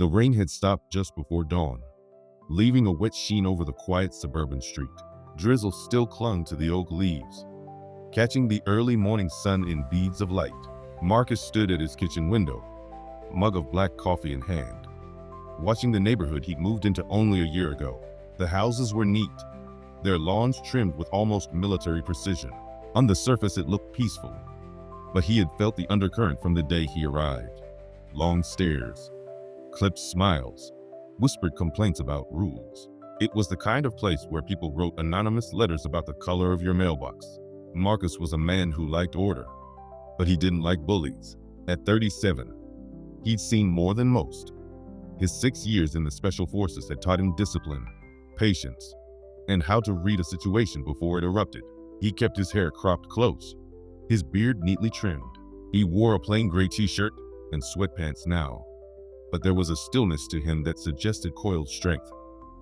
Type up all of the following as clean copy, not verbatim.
The rain had stopped just before dawn, leaving a wet sheen over the quiet suburban street. Drizzle still clung to the oak leaves, catching the early morning sun in beads of light. Marcus stood at his kitchen window, mug of black coffee in hand, watching the neighborhood he'd moved into only a year ago. The houses were neat, their lawns trimmed with almost military precision. On the surface it looked peaceful, but he had felt the undercurrent from the day he arrived. Long stares, clipped smiles, whispered complaints about rules. It was the kind of place where people wrote anonymous letters about the color of your mailbox. Marcus was a man who liked order, but he didn't like bullies. At 37, he'd seen more than most. His 6 years in the Special Forces had taught him discipline, patience, and how to read a situation before it erupted. He kept his hair cropped close, his beard neatly trimmed. He wore a plain gray t-shirt and sweatpants now, but there was a stillness to him that suggested coiled strength,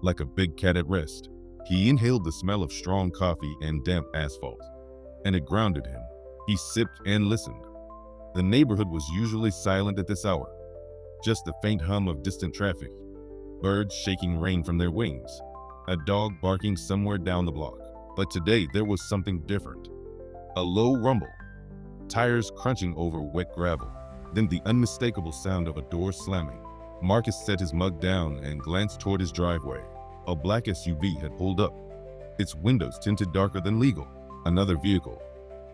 like a big cat at rest. He inhaled the smell of strong coffee and damp asphalt, and it grounded him. He sipped and listened. The neighborhood was usually silent at this hour, just the faint hum of distant traffic, birds shaking rain from their wings, a dog barking somewhere down the block. But today there was something different. A low rumble, tires crunching over wet gravel, then the unmistakable sound of a door slamming. Marcus set his mug down and glanced toward his driveway. A black SUV had pulled up, its windows tinted darker than legal. Another vehicle,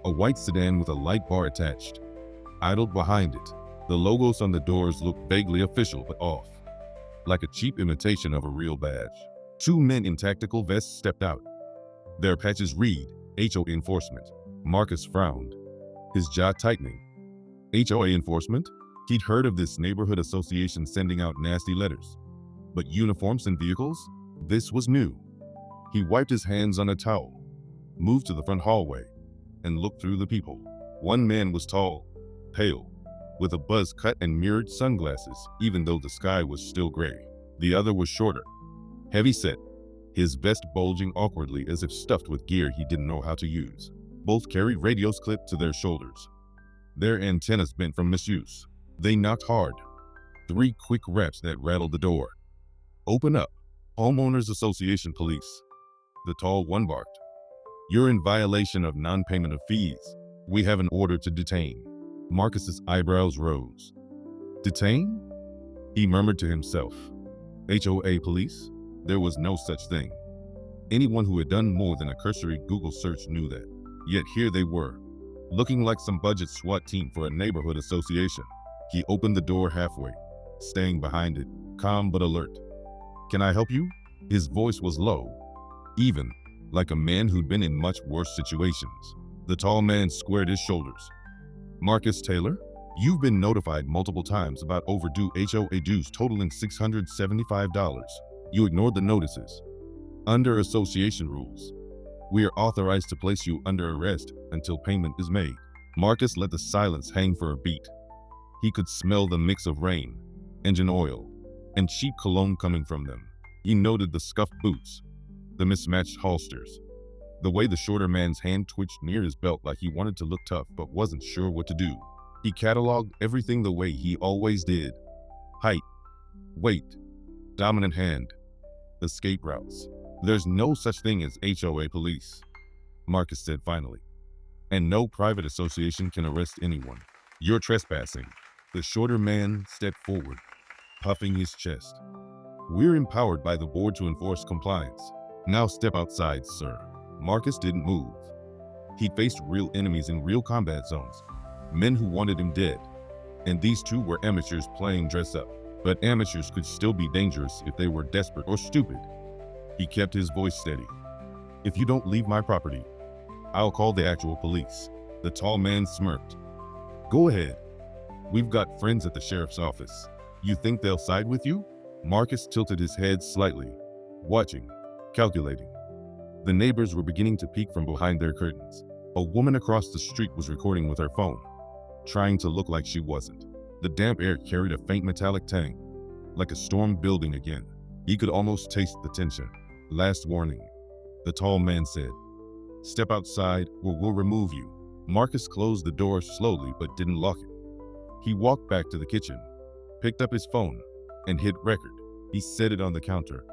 a white sedan with a light bar attached, idled behind it. The logos on the doors looked vaguely official but off, like a cheap imitation of a real badge. 2 men in tactical vests stepped out. Their patches read, HOA enforcement. Marcus frowned, his jaw tightening. HOA enforcement? He'd heard of this neighborhood association sending out nasty letters. But uniforms and vehicles? This was new. He wiped his hands on a towel, moved to the front hallway, and looked through the people. One man was tall, pale, with a buzz cut and mirrored sunglasses, even though the sky was still gray. The other was shorter, heavy-set, his vest bulging awkwardly as if stuffed with gear he didn't know how to use. Both carried radios clipped to their shoulders, their antennas bent from misuse. They knocked hard. 3 quick raps that rattled the door. "Open up, Homeowners Association Police," the tall one barked. "You're in violation of non-payment of fees. We have an order to detain." Marcus's eyebrows rose. "Detain?" he murmured to himself. HOA police? There was no such thing. Anyone who had done more than a cursory Google search knew that. Yet here they were, looking like some budget SWAT team for a neighborhood association. He opened the door halfway, staying behind it, calm but alert. "Can I help you?" His voice was low, even, like a man who'd been in much worse situations. The tall man squared his shoulders. "Marcus Taylor? You've been notified multiple times about overdue HOA dues totaling $675. You ignored the notices. Under association rules, we are authorized to place you under arrest until payment is made." Marcus let the silence hang for a beat. He could smell the mix of rain, engine oil, and cheap cologne coming from them. He noted the scuffed boots, the mismatched holsters, the way the shorter man's hand twitched near his belt like he wanted to look tough but wasn't sure what to do. He cataloged everything the way he always did. Height, weight, dominant hand, escape routes. "There's no such thing as HOA police," Marcus said finally. "And no private association can arrest anyone. You're trespassing." The shorter man stepped forward, puffing his chest. "We're empowered by the board to enforce compliance. Now step outside, sir." Marcus didn't move. He'd faced real enemies in real combat zones, men who wanted him dead. And these 2 were amateurs playing dress up. But amateurs could still be dangerous if they were desperate or stupid. He kept his voice steady. "If you don't leave my property, I'll call the actual police." The tall man smirked. "Go ahead. We've got friends at the sheriff's office. You think they'll side with you?" Marcus tilted his head slightly, watching, calculating. The neighbors were beginning to peek from behind their curtains. A woman across the street was recording with her phone, trying to look like she wasn't. The damp air carried a faint metallic tang, like a storm building again. He could almost taste the tension. "Last warning," the tall man said. "Step outside or we'll remove you." Marcus closed the door slowly but didn't lock it. He walked back to the kitchen, picked up his phone, and hit record. He set it on the counter,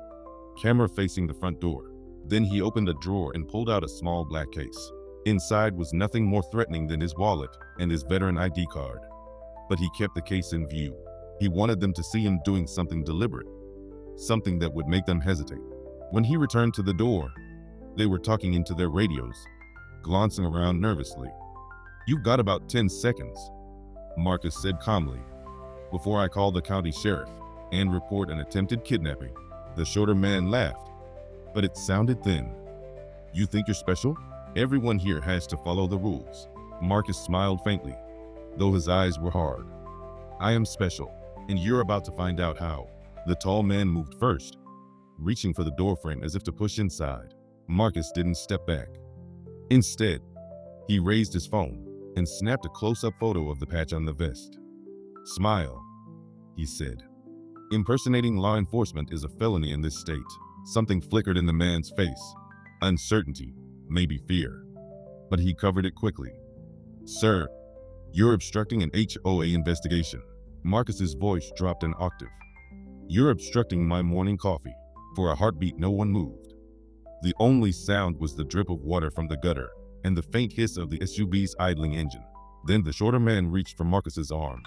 camera facing the front door. Then he opened a drawer and pulled out a small black case. Inside was nothing more threatening than his wallet and his veteran ID card. But he kept the case in view. He wanted them to see him doing something deliberate, something that would make them hesitate. When he returned to the door, they were talking into their radios, glancing around nervously. "You've got about 10 seconds, Marcus said calmly, "before I call the county sheriff and report an attempted kidnapping." The shorter man laughed, but it sounded thin. "You think you're special? Everyone here has to follow the rules." Marcus smiled faintly, though his eyes were hard. "I am special, and you're about to find out how." The tall man moved first, reaching for the doorframe as if to push inside. Marcus didn't step back. Instead, he raised his phone and snapped a close-up photo of the patch on the vest. "Smile," he said. "Impersonating law enforcement is a felony in this state." Something flickered in the man's face. Uncertainty, maybe fear. But he covered it quickly. "Sir, you're obstructing an HOA investigation." Marcus's voice dropped an octave. "You're obstructing my morning coffee." For a heartbeat, no one moved. The only sound was the drip of water from the gutter and the faint hiss of the SUV's idling engine. Then the shorter man reached for Marcus's arm.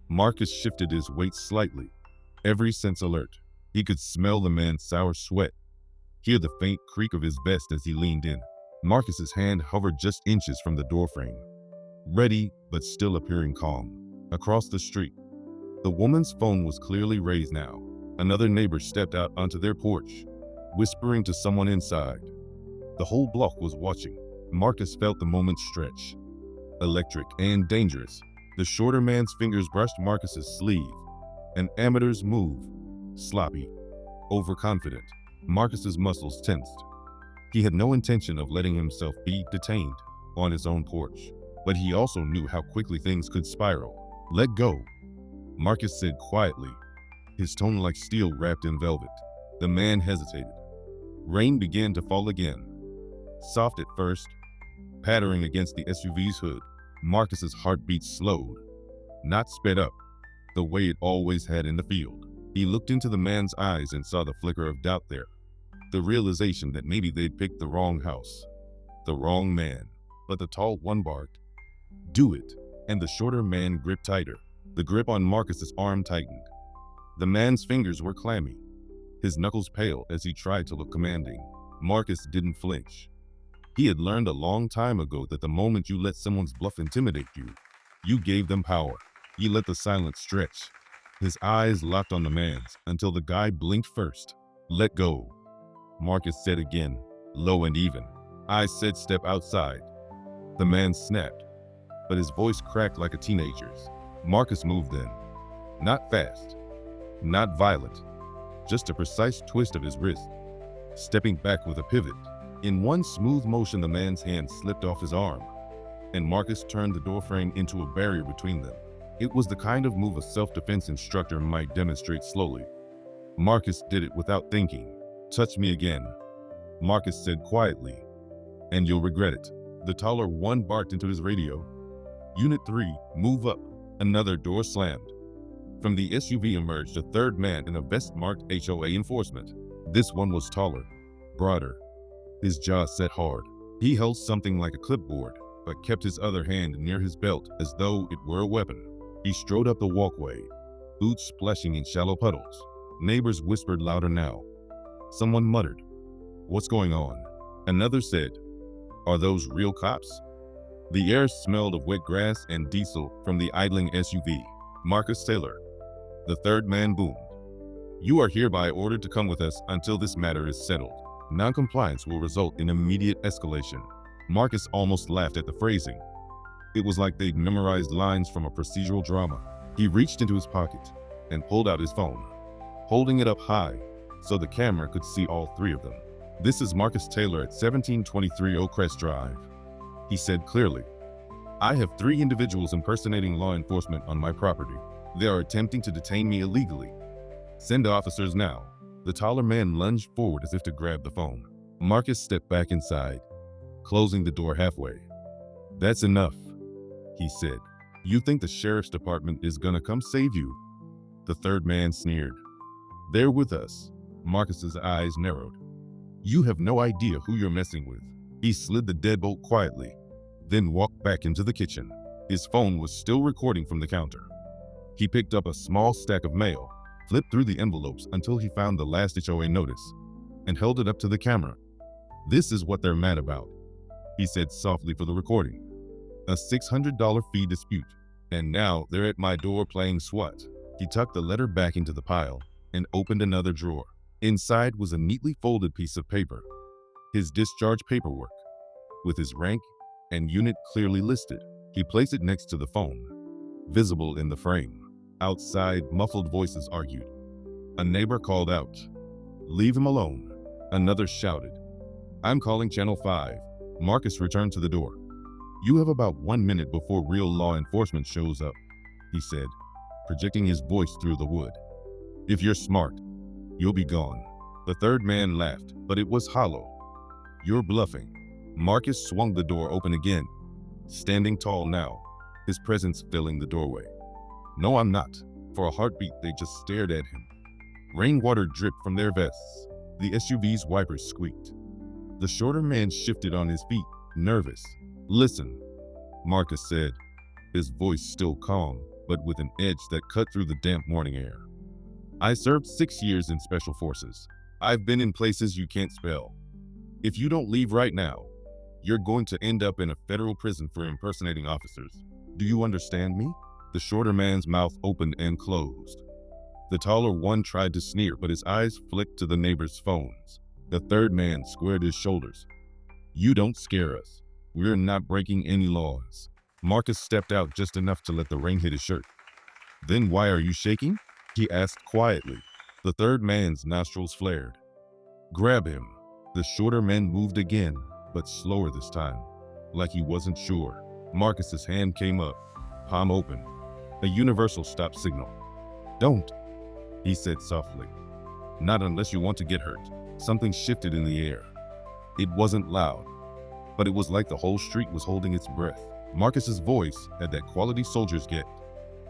Marcus shifted his weight slightly, every sense alert. He could smell the man's sour sweat, hear the faint creak of his vest as he leaned in. Marcus's hand hovered just inches from the doorframe, ready but still appearing calm. Across the street, the woman's phone was clearly raised now. Another neighbor stepped out onto their porch, whispering to someone inside. The whole block was watching. Marcus felt the moment stretch. Electric and dangerous. The shorter man's fingers brushed Marcus's sleeve. An amateur's move. Sloppy. Overconfident. Marcus's muscles tensed. He had no intention of letting himself be detained on his own porch, but he also knew how quickly things could spiral. "Let go," Marcus said quietly, his tone like steel wrapped in velvet. The man hesitated. Rain began to fall again, soft at first, pattering against the SUV's hood. Marcus's heartbeat slowed, not sped up, the way it always had in the field. He looked into the man's eyes and saw the flicker of doubt there, the realization that maybe they'd picked the wrong house, the wrong man. But the tall one barked, "Do it," and the shorter man gripped tighter. The grip on Marcus's arm tightened. The man's fingers were clammy, his knuckles pale as he tried to look commanding. Marcus didn't flinch. He had learned a long time ago that the moment you let someone's bluff intimidate you, you gave them power. He let the silence stretch. His eyes locked on the man's until the guy blinked first. "Let go," Marcus said again, low and even. "I said step outside." The man snapped, but his voice cracked like a teenager's. Marcus moved then. Not fast, not violent, just a precise twist of his wrist, stepping back with a pivot. In one smooth motion, the man's hand slipped off his arm, and Marcus turned the doorframe into a barrier between them. It was the kind of move a self-defense instructor might demonstrate slowly. Marcus did it without thinking. "Touch me again," Marcus said quietly, "and you'll regret it." The taller one barked into his radio. "Unit 3, move up." Another door slammed. From the SUV emerged a third man in a vest marked HOA enforcement. This one was taller, broader, his jaw set hard. He held something like a clipboard, but kept his other hand near his belt as though it were a weapon. He strode up the walkway, boots splashing in shallow puddles. Neighbors whispered louder now. Someone muttered, "What's going on?" Another said, "Are those real cops?" The air smelled of wet grass and diesel from the idling SUV. "Marcus Taylor," the third man boomed. "You are hereby ordered to come with us until this matter is settled. Noncompliance will result in immediate escalation." Marcus almost laughed at the phrasing. It was like they'd memorized lines from a procedural drama. He reached into his pocket and pulled out his phone, holding it up high so the camera could see all three of them. "This is Marcus Taylor at 1723 Oak Crest Drive," he said clearly. "I have 3 individuals impersonating law enforcement on my property. They are attempting to detain me illegally. Send officers now." The taller man lunged forward as if to grab the phone. Marcus stepped back inside, closing the door halfway. "That's enough," he said. "You think the sheriff's department is gonna come save you? The third man sneered. "They're with us." Marcus's eyes narrowed. "You have no idea who you're messing with." He slid the deadbolt quietly, then walked back into the kitchen. His phone was still recording from the counter. He picked up a small stack of mail, flipped through the envelopes until he found the last HOA notice, and held it up to the camera. "This is what they're mad about," he said softly for the recording. "A $600 fee dispute. And now they're at my door playing SWAT." He tucked the letter back into the pile and opened another drawer. Inside was a neatly folded piece of paper, his discharge paperwork, with his rank and unit clearly listed. He placed it next to the phone, visible in the frame. Outside, muffled voices argued. A neighbor called out, "Leave him alone." Another shouted, "I'm calling Channel 5. Marcus returned to the door. "You have about 1 minute before real law enforcement shows up," he said, projecting his voice through the wood. "If you're smart, you'll be gone." The third man laughed, but it was hollow. "You're bluffing." Marcus swung the door open again, standing tall now, his presence filling the doorway. "No, I'm not." For a heartbeat, they just stared at him. Rainwater dripped from their vests. The SUV's wipers squeaked. The shorter man shifted on his feet, nervous. "Listen," Marcus said, his voice still calm, but with an edge that cut through the damp morning air. "I served 6 years in special forces. I've been in places you can't spell. If you don't leave right now, you're going to end up in a federal prison for impersonating officers. Do you understand me?" The shorter man's mouth opened and closed. The taller one tried to sneer, but his eyes flicked to the neighbors' phones. The third man squared his shoulders. "You don't scare us. We're not breaking any laws." Marcus stepped out just enough to let the rain hit his shirt. "Then why are you shaking?" he asked quietly. The third man's nostrils flared. "Grab him." The shorter man moved again, but slower this time, like he wasn't sure. Marcus's hand came up, palm open, a universal stop signal. "Don't," he said softly. "Not unless you want to get hurt." Something shifted in the air. It wasn't loud, but it was like the whole street was holding its breath. Marcus's voice had that quality soldiers get,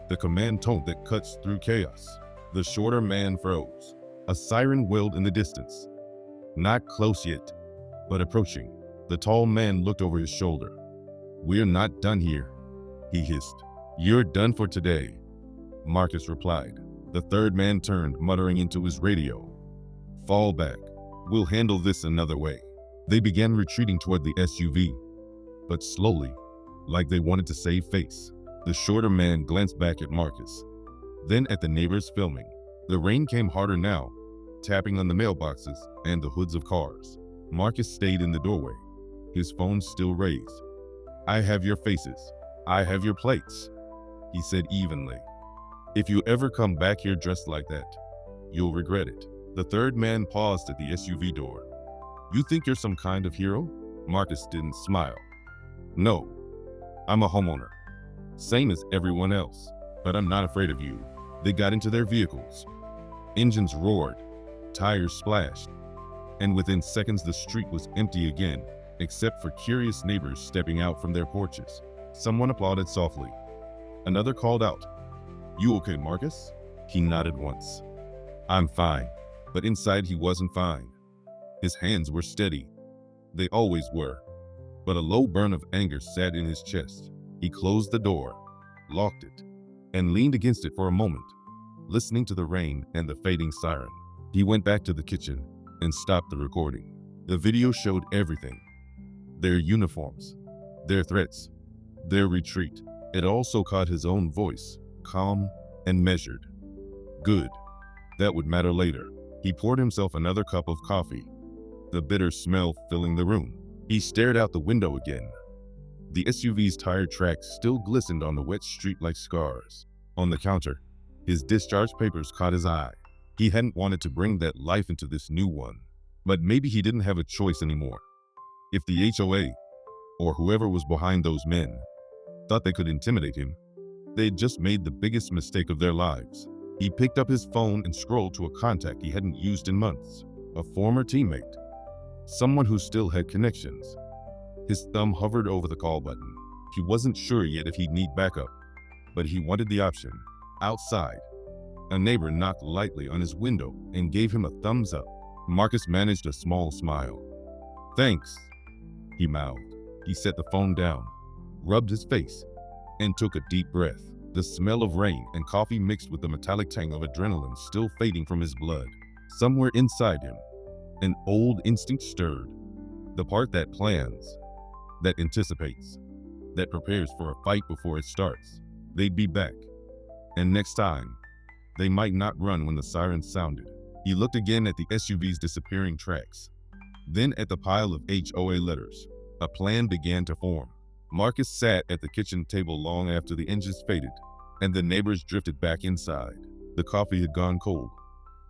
the command tone that cuts through chaos. The shorter man froze. A siren wailed in the distance. Not close yet, but approaching. The tall man looked over his shoulder. "We're not done here," he hissed. "You're done for today," Marcus replied. The third man turned, muttering into his radio. "Fall back. We'll handle this another way." They began retreating toward the SUV, but slowly, like they wanted to save face. The shorter man glanced back at Marcus, then at the neighbors filming. The rain came harder now, tapping on the mailboxes and the hoods of cars. Marcus stayed in the doorway, his phone still raised. "I have your faces. I have your plates," he said evenly. "If you ever come back here dressed like that, you'll regret it." The third man paused at the SUV door. "You think you're some kind of hero?" Marcus didn't smile. "No, I'm a homeowner, same as everyone else, but I'm not afraid of you." They got into their vehicles. Engines roared, tires splashed, and within seconds the street was empty again, except for curious neighbors stepping out from their porches. Someone applauded softly. Another called out, "You okay, Marcus?" He nodded once. "I'm fine." But inside he wasn't fine. His hands were steady. They always were. But a low burn of anger sat in his chest. He closed the door, locked it, and leaned against it for a moment, listening to the rain and the fading siren. He went back to the kitchen and stopped the recording. The video showed everything. Their uniforms, their threats, their retreat. It also caught his own voice, calm and measured. Good. That would matter later. He poured himself another cup of coffee, the bitter smell filling the room. He stared out the window again. The SUV's tire tracks still glistened on the wet street like scars. On the counter, his discharge papers caught his eye. He hadn't wanted to bring that life into this new one, but maybe he didn't have a choice anymore. If the HOA, or whoever was behind those men, thought they could intimidate him, they'd just made the biggest mistake of their lives. He picked up his phone and scrolled to a contact he hadn't used in months, a former teammate, someone who still had connections. His thumb hovered over the call button. He wasn't sure yet if he'd need backup, but he wanted the option. Outside, A neighbor knocked lightly on his window and gave him a thumbs up. Marcus managed a small smile. "Thanks," he mouthed. He set the phone down, rubbed his face, and took a deep breath. The smell of rain and coffee mixed with the metallic tang of adrenaline still fading from his blood. Somewhere inside him, an old instinct stirred. The part that plans, that anticipates, that prepares for a fight before it starts. They'd be back. And next time, they might not run when the sirens sounded. He looked again at the SUV's disappearing tracks, then at the pile of HOA letters. A plan began to form. Marcus sat at the kitchen table long after the engines faded, and the neighbors drifted back inside. The coffee had gone cold,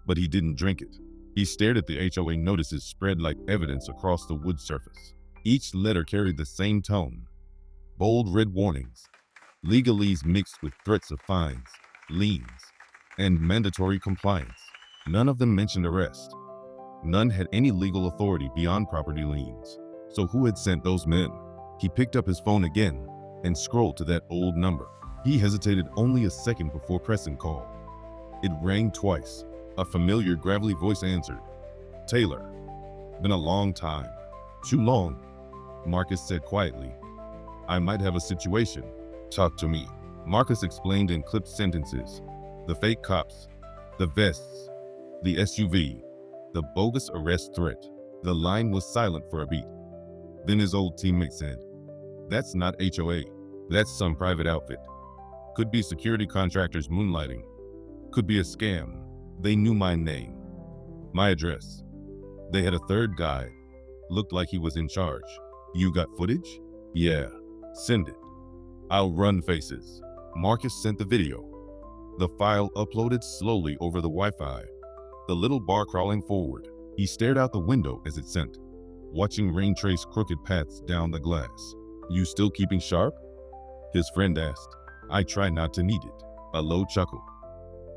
but he didn't drink it. He stared at the HOA notices spread like evidence across the wood surface. Each letter carried the same tone. Bold red warnings, legalese mixed with threats of fines, liens, and mandatory compliance. None of them mentioned arrest. None had any legal authority beyond property liens. So who had sent those men? He picked up his phone again and scrolled to that old number. He hesitated only a second before pressing call. It rang twice. A familiar gravelly voice answered. "Taylor. Been a long time." "Too long," Marcus said quietly. "I might have a situation." "Talk to me," Marcus explained in clipped sentences. The fake cops, the vests, the SUV, the bogus arrest threat. The line was silent for a beat. Then his old teammate said, "That's not HOA. That's some private outfit. Could be security contractors moonlighting. Could be a scam. They knew my name, my address. They had a third guy. Looked like he was in charge." "You got footage?" "Yeah. Send it. I'll run faces." Marcus sent the video. The file uploaded slowly over the Wi-Fi, the little bar crawling forward. He stared out the window as it sent, watching rain trace crooked paths down the glass. "You still keeping sharp?" his friend asked. "I try not to need it." A low chuckle.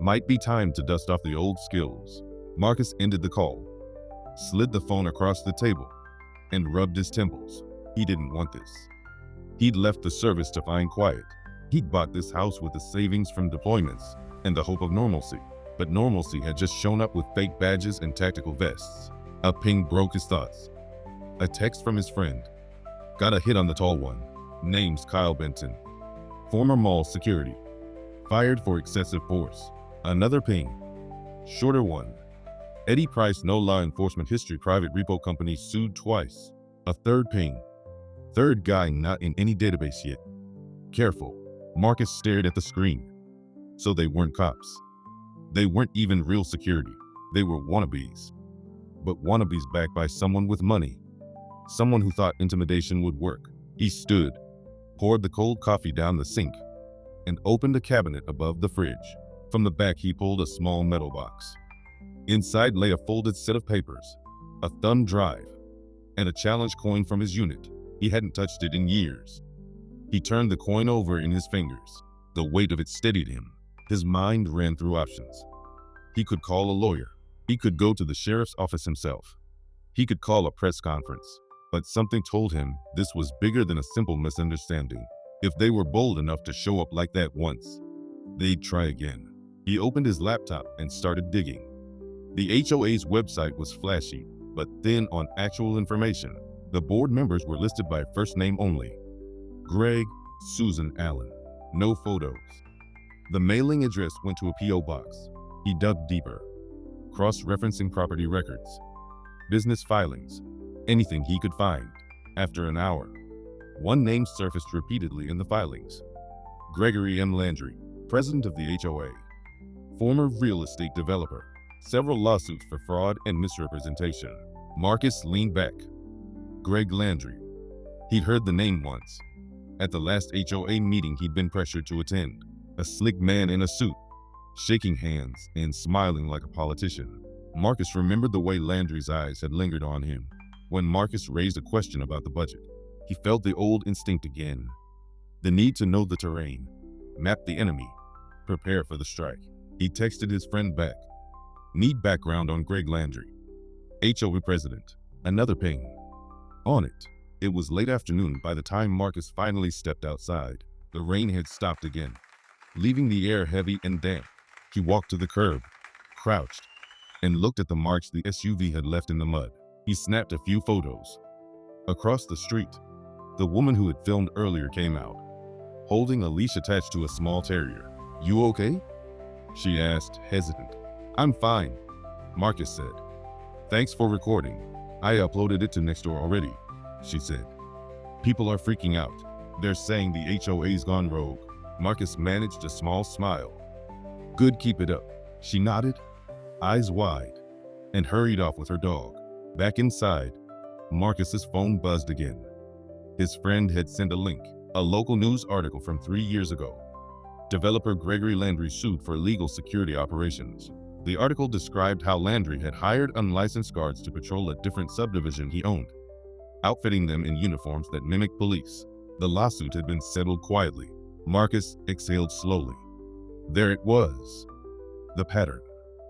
"Might be time to dust off the old skills." Marcus ended the call, slid the phone across the table, and rubbed his temples. He didn't want this. He'd left the service to find quiet. He'd bought this house with the savings from deployments and the hope of normalcy. But normalcy had just shown up with fake badges and tactical vests. A ping broke his thoughts. A text from his friend. "Got a hit on the tall one. Name's Kyle Benton. Former mall security. Fired for excessive force." Another ping. Shorter one. "Eddie Price, no law enforcement history, private repo company sued twice." A third ping. Third guy not in any database yet. Careful. Marcus stared at the screen. So they weren't cops. They weren't even real security. They were wannabes. But wannabes backed by someone with money. Someone who thought intimidation would work. He stood, poured the cold coffee down the sink, and opened a cabinet above the fridge. From the back he pulled a small metal box. Inside lay a folded set of papers, a thumb drive, and a challenge coin from his unit. He hadn't touched it in years. He turned the coin over in his fingers. The weight of it steadied him. His mind ran through options. He could call a lawyer. He could go to the sheriff's office himself. He could call a press conference. But something told him this was bigger than a simple misunderstanding. If they were bold enough to show up like that once, they'd try again. He opened his laptop and started digging. The HOA's website was flashy, but thin on actual information. The board members were listed by first name only. Greg, Susan Allen. No photos. The mailing address went to a P.O. box. He dug deeper, cross-referencing property records, business filings, anything he could find. After an hour, one name surfaced repeatedly in the filings. Gregory M. Landry, president of the HOA, former real estate developer, several lawsuits for fraud and misrepresentation. Marcus leaned back. Greg Landry. He'd heard the name once. At the last HOA meeting he'd been pressured to attend. A slick man in a suit, shaking hands and smiling like a politician. Marcus remembered the way Landry's eyes had lingered on him. When Marcus raised a question about the budget, he felt the old instinct again. The need to know the terrain, map the enemy, prepare for the strike. He texted his friend back. Need background on Greg Landry, HOA president. Another ping. On it. It was late afternoon by the time Marcus finally stepped outside. The rain had stopped again, leaving the air heavy and damp. He walked to the curb, crouched, and looked at the marks the SUV had left in the mud. He snapped a few photos. Across the street, the woman who had filmed earlier came out, holding a leash attached to a small terrier. "You okay?" she asked, hesitant. "I'm fine," Marcus said. "Thanks for recording. I uploaded it to Nextdoor already," she said. "People are freaking out. They're saying the HOA's gone rogue." Marcus managed a small smile. "Good, keep it up." She nodded, eyes wide, and hurried off with her dog. Back inside, Marcus's phone buzzed again. His friend had sent a link, a local news article from 3 years ago. Developer Gregory Landry sued for illegal security operations. The article described how Landry had hired unlicensed guards to patrol a different subdivision he owned, outfitting them in uniforms that mimicked police. The lawsuit had been settled quietly. Marcus exhaled slowly. There it was, the pattern.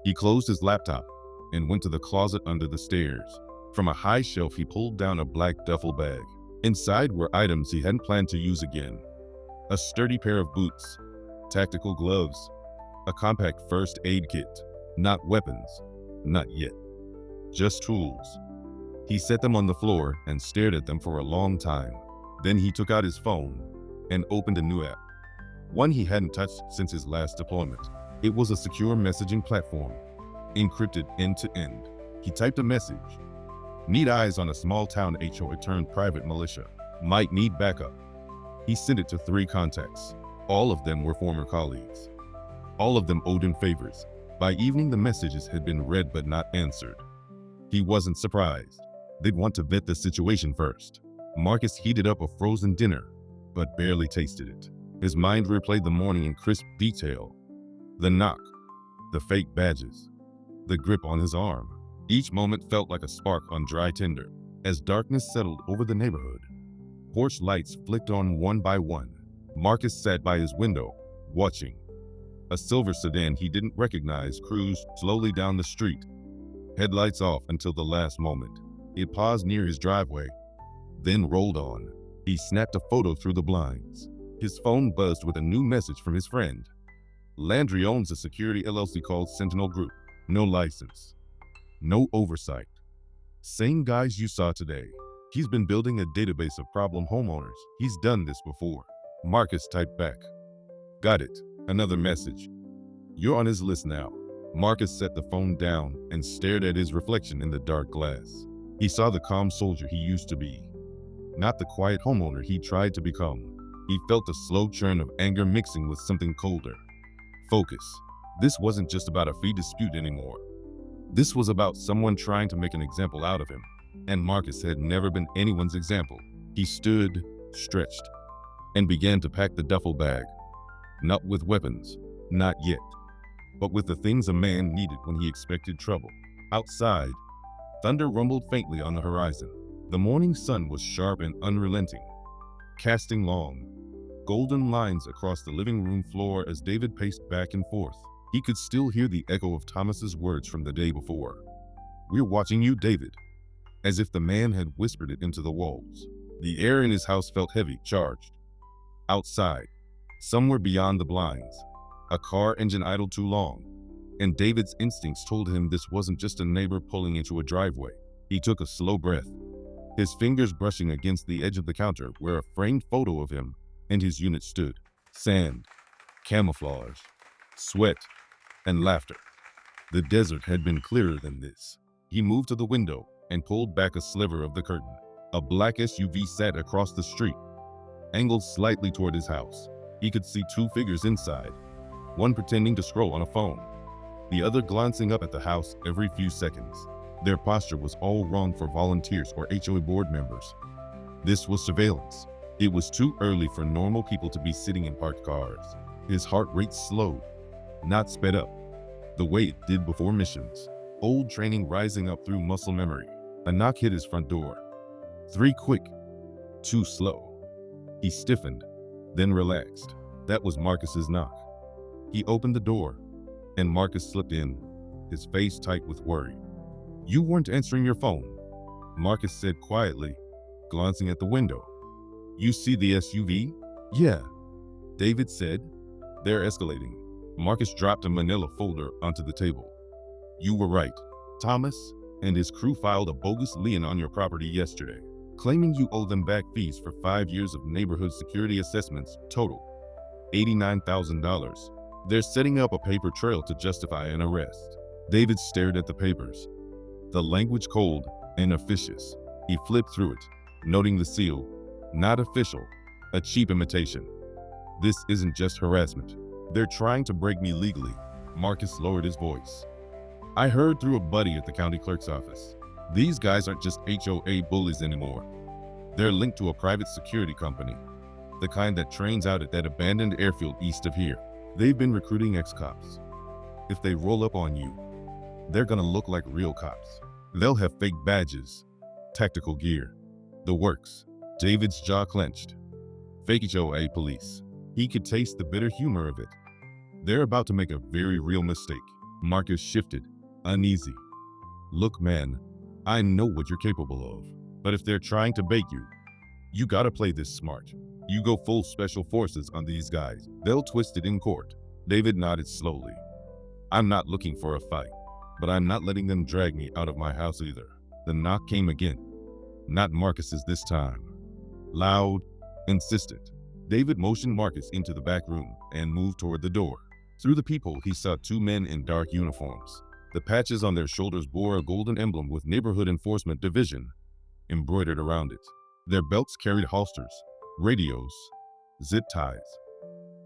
He closed his laptop and went to the closet under the stairs. From a high shelf, he pulled down a black duffel bag. Inside were items he hadn't planned to use again. A sturdy pair of boots, tactical gloves, a compact first aid kit. Not weapons, not yet. Just tools. He set them on the floor and stared at them for a long time. Then he took out his phone and opened a new app, one he hadn't touched since his last deployment. It was a secure messaging platform, encrypted end to end. He typed a message. "Need eyes on a small town HOA turned private militia. Might need backup." He sent it to 3 contacts. All of them were former colleagues. All of them owed him favors. By evening, the messages had been read but not answered. He wasn't surprised. They'd want to vet the situation first. Marcus heated up a frozen dinner, but barely tasted it. His mind replayed the morning in crisp detail. The knock, the fake badges, the grip on his arm. Each moment felt like a spark on dry tinder. As darkness settled over the neighborhood, porch lights flicked on one by one. Marcus sat by his window, watching. A silver sedan he didn't recognize cruised slowly down the street, headlights off until the last moment. It paused near his driveway, then rolled on. He snapped a photo through the blinds. His phone buzzed with a new message from his friend. Landry owns a security LLC called Sentinel Group. No license, no oversight. Same guys you saw today. He's been building a database of problem homeowners. He's done this before. Marcus typed back. Got it. Another message. You're on his list now. Marcus set the phone down and stared at his reflection in the dark glass. He saw the calm soldier he used to be, not the quiet homeowner he tried to become. He felt a slow churn of anger mixing with something colder. Focus. This wasn't just about a fee dispute anymore. This was about someone trying to make an example out of him. And Marcus had never been anyone's example. He stood, stretched, and began to pack the duffel bag. Not with weapons, not yet, but with the things a man needed when he expected trouble. Outside, thunder rumbled faintly on the horizon. The morning sun was sharp and unrelenting, casting long, golden lines across the living room floor as David paced back and forth. He could still hear the echo of Thomas's words from the day before. "We're watching you, David," as if the man had whispered it into the walls. The air in his house felt heavy, charged. Outside, somewhere beyond the blinds, a car engine idled too long, and David's instincts told him this wasn't just a neighbor pulling into a driveway. He took a slow breath, his fingers brushing against the edge of the counter where a framed photo of him and his unit stood. Sand, camouflage, sweat, and laughter. The desert had been clearer than this. He moved to the window and pulled back a sliver of the curtain. A black SUV sat across the street, angled slightly toward his house. He could see 2 figures inside, one pretending to scroll on a phone, the other glancing up at the house every few seconds. Their posture was all wrong for volunteers or HOA board members. This was surveillance. It was too early for normal people to be sitting in parked cars. His heart rate slowed, not sped up, the way it did before missions. Old training rising up through muscle memory. A knock hit his front door. 3 quick, 2 slow. He stiffened, then relaxed. That was Marcus's knock. He opened the door, and Marcus slipped in, his face tight with worry. "You weren't answering your phone," Marcus said quietly, glancing at the window. "You see the SUV?" "Yeah," David said. "They're escalating. Marcus dropped a manila folder onto the table. You were right. Thomas and his crew filed a bogus lien on your property yesterday, claiming you owe them back fees for 5 years of neighborhood security assessments, total $89,000. They're setting up a paper trail to justify an arrest. David stared at the papers, the language cold and officious. He flipped through it, noting the seal, not official, a cheap imitation. This isn't just harassment. They're trying to break me legally. Marcus lowered his voice. I heard through a buddy at the county clerk's office. These guys aren't just HOA bullies anymore. They're linked to a private security company, the kind that trains out at that abandoned airfield east of here. They've been recruiting ex-cops. If they roll up on you, they're gonna look like real cops. They'll have fake badges, tactical gear, the works. David's jaw clenched. Fake HOA police. He could taste the bitter humor of it. They're about to make a very real mistake. Marcus shifted, uneasy. Look, man, I know what you're capable of, but if they're trying to bait you, you gotta play this smart. You go full special forces on these guys. They'll twist it in court. David nodded slowly. I'm not looking for a fight, but I'm not letting them drag me out of my house either. The knock came again. Not Marcus's this time. Loud, insistent. David motioned Marcus into the back room and moved toward the door. Through the peephole, he saw 2 men in dark uniforms. The patches on their shoulders bore a golden emblem with Neighborhood Enforcement Division embroidered around it. Their belts carried holsters, radios, zip ties.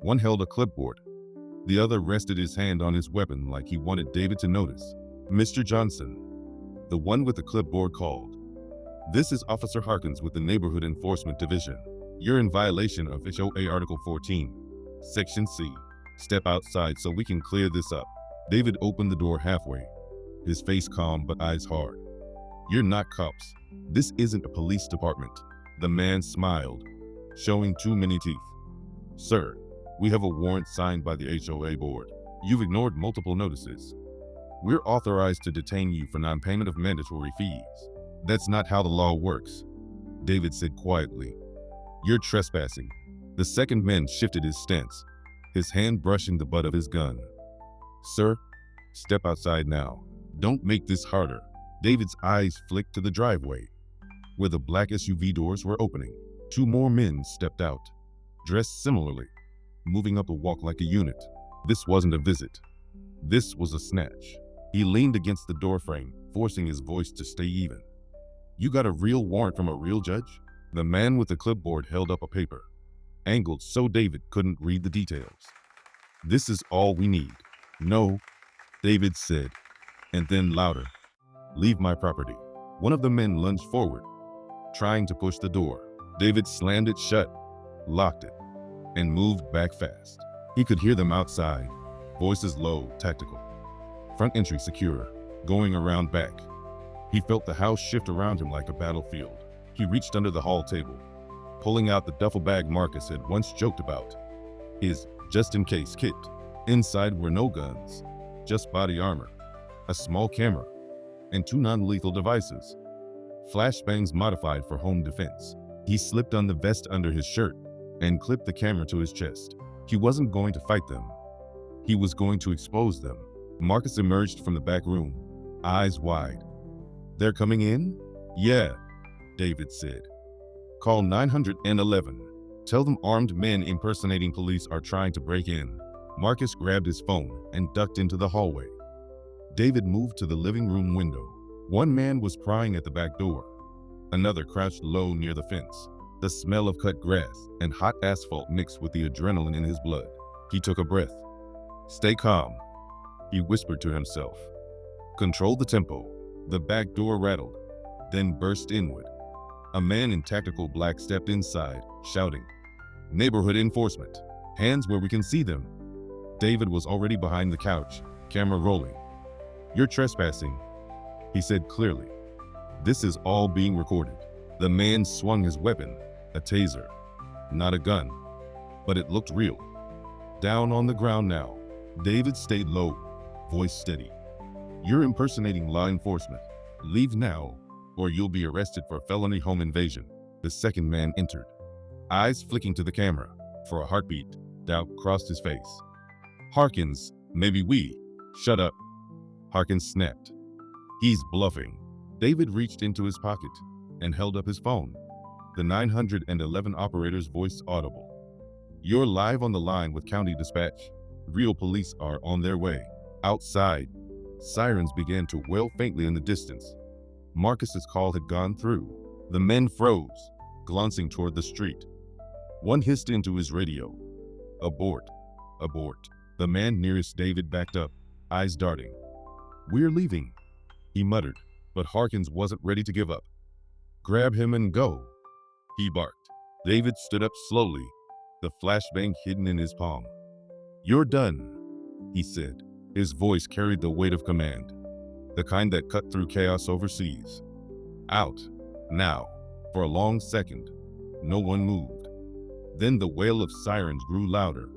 One held a clipboard. The other rested his hand on his weapon like he wanted David to notice. Mr. Johnson, the one with the clipboard called. This is Officer Harkins with the Neighborhood Enforcement Division. You're in violation of HOA Article 14, Section C. Step outside so we can clear this up. David opened the door halfway, his face calm but eyes hard. You're not cops. This isn't a police department. The man smiled, showing too many teeth. Sir, we have a warrant signed by the HOA board. You've ignored multiple notices. We're authorized to detain you for non-payment of mandatory fees. That's not how the law works, David said quietly. You're trespassing. The second man shifted his stance, his hand brushing the butt of his gun. Sir, step outside now. Don't make this harder. David's eyes flicked to the driveway, where the black SUV doors were opening. 2 more men stepped out, dressed similarly, moving up the walk like a unit. This wasn't a visit. This was a snatch. He leaned against the doorframe, forcing his voice to stay even. You got a real warrant from a real judge? The man with the clipboard held up a paper, angled so David couldn't read the details. This is all we need. No, David said, and then louder. Leave my property. One of the men lunged forward, trying to push the door. David slammed it shut, locked it, and moved back fast. He could hear them outside, voices low, tactical. Front entry secure, going around back. He felt the house shift around him like a battlefield. He reached under the hall table, pulling out the duffel bag Marcus had once joked about, his just-in-case kit. Inside were no guns, just body armor, a small camera, and 2 non-lethal devices, flashbangs modified for home defense. He slipped on the vest under his shirt and clipped the camera to his chest. He wasn't going to fight them. He was going to expose them. Marcus emerged from the back room, eyes wide. They're coming in? Yeah, David said. Call 911. Tell them armed men impersonating police are trying to break in. Marcus grabbed his phone and ducked into the hallway. David moved to the living room window. 1 man was prying at the back door. Another crouched low near the fence. The smell of cut grass and hot asphalt mixed with the adrenaline in his blood. He took a breath. Stay calm, he whispered to himself. Control the tempo. The back door rattled, then burst inward. A man in tactical black stepped inside, shouting, Neighborhood enforcement. Hands where we can see them. David was already behind the couch, camera rolling. You're trespassing, he said clearly. This is all being recorded. The man swung his weapon, a taser. Not a gun, but it looked real. Down on the ground now. David stayed low, voice steady. You're impersonating law enforcement. Leave now, or you'll be arrested for felony home invasion. The second man entered, eyes flicking to the camera. For a heartbeat, doubt crossed his face. Harkins, maybe we. Shut up, Harkins snapped. He's bluffing. David reached into his pocket and held up his phone. The 911 operator's voice audible. You're live on the line with County Dispatch. Real police are on their way. Outside, sirens began to wail faintly in the distance. Marcus's call had gone through. The men froze, glancing toward the street. One hissed into his radio. Abort. Abort. The man nearest David backed up, eyes darting. We're leaving, he muttered, but Harkins wasn't ready to give up. Grab him and go, he barked. David stood up slowly, the flashbang hidden in his palm. You're done, he said. His voice carried the weight of command, the kind that cut through chaos overseas. Out, now. For a long second, no one moved. Then the wail of sirens grew louder,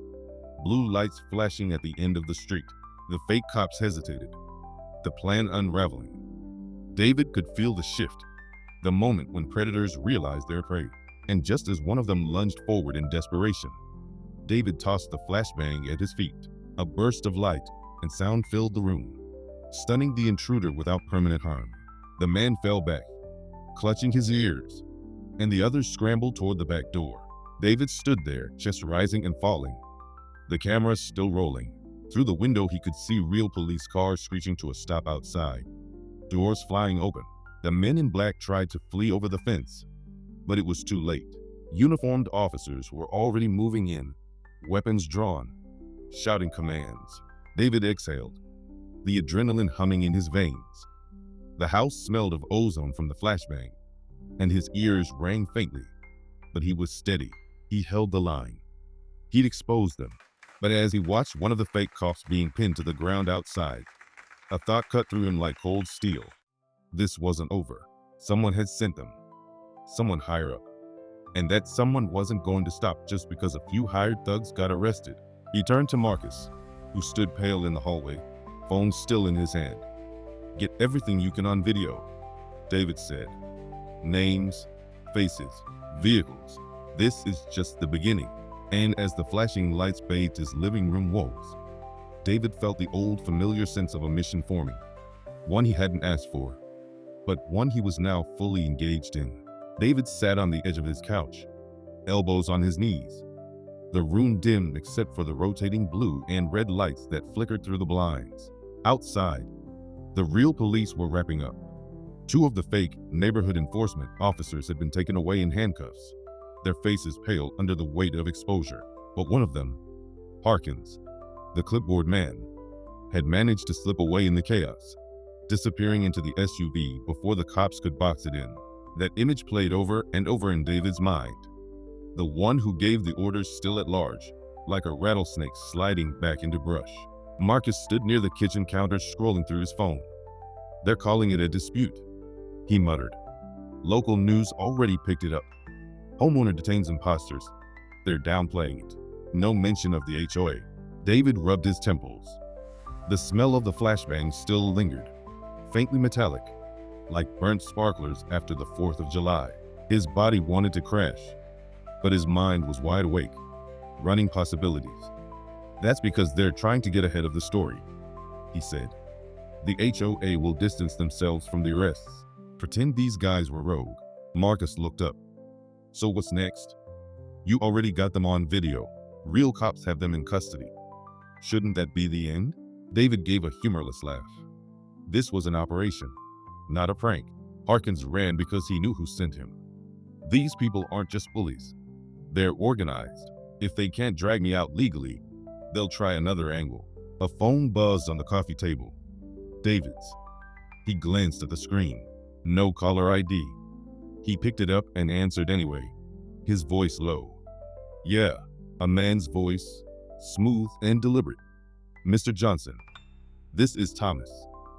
blue lights flashing at the end of the street. The fake cops hesitated, the plan unraveling. David could feel the shift, the moment when predators realized their prey. And just as one of them lunged forward in desperation, David tossed the flashbang at his feet. A burst of light and sound filled the room, stunning the intruder without permanent harm. The man fell back, clutching his ears, and the others scrambled toward the back door. David stood there, chest rising and falling, the camera still rolling. Through the window he could see real police cars screeching to a stop outside, doors flying open. The men in black tried to flee over the fence, but it was too late. Uniformed officers were already moving in, weapons drawn, shouting commands. David exhaled, the adrenaline humming in his veins. The house smelled of ozone from the flashbang, and his ears rang faintly. But he was steady. He held the line. He'd exposed them. But as he watched one of the fake cops being pinned to the ground outside, a thought cut through him like cold steel. This wasn't over. Someone had sent them. Someone higher up. And that someone wasn't going to stop just because a few hired thugs got arrested. He turned to Marcus, who stood pale in the hallway, phone still in his hand. Get everything you can on video, David said. Names, faces, vehicles. This is just the beginning. And as the flashing lights bathed his living room walls, David felt the old familiar sense of a mission forming. One he hadn't asked for, but one he was now fully engaged in. David sat on the edge of his couch, elbows on his knees. The room dimmed except for the rotating blue and red lights that flickered through the blinds. Outside, the real police were wrapping up. Two of the fake neighborhood enforcement officers had been taken away in handcuffs, their faces pale under the weight of exposure. But one of them, Harkins, the clipboard man, had managed to slip away in the chaos, disappearing into the SUV before the cops could box it in. That image played over and over in David's mind. The one who gave the orders still at large, like a rattlesnake sliding back into brush. Marcus stood near the kitchen counter scrolling through his phone. They're calling it a dispute, he muttered. Local news already picked it up. Homeowner detains imposters. They're downplaying it. No mention of the HOA. David rubbed his temples. The smell of the flashbang still lingered, faintly metallic, like burnt sparklers after the 4th of July. His body wanted to crash, but his mind was wide awake, running possibilities. That's because they're trying to get ahead of the story, he said. The HOA will distance themselves from the arrests. Pretend these guys were rogue. Marcus looked up. So what's next? You already got them on video. Real cops have them in custody. Shouldn't that be the end? David gave a humorless laugh. This was an operation, not a prank. Harkins ran because he knew who sent him. These people aren't just bullies. They're organized. If they can't drag me out legally, they'll try another angle. A phone buzzed on the coffee table. David's. He glanced at the screen. No caller ID. He picked it up and answered anyway, his voice low. Yeah, a man's voice, smooth and deliberate. Mr. Johnson, this is Thomas.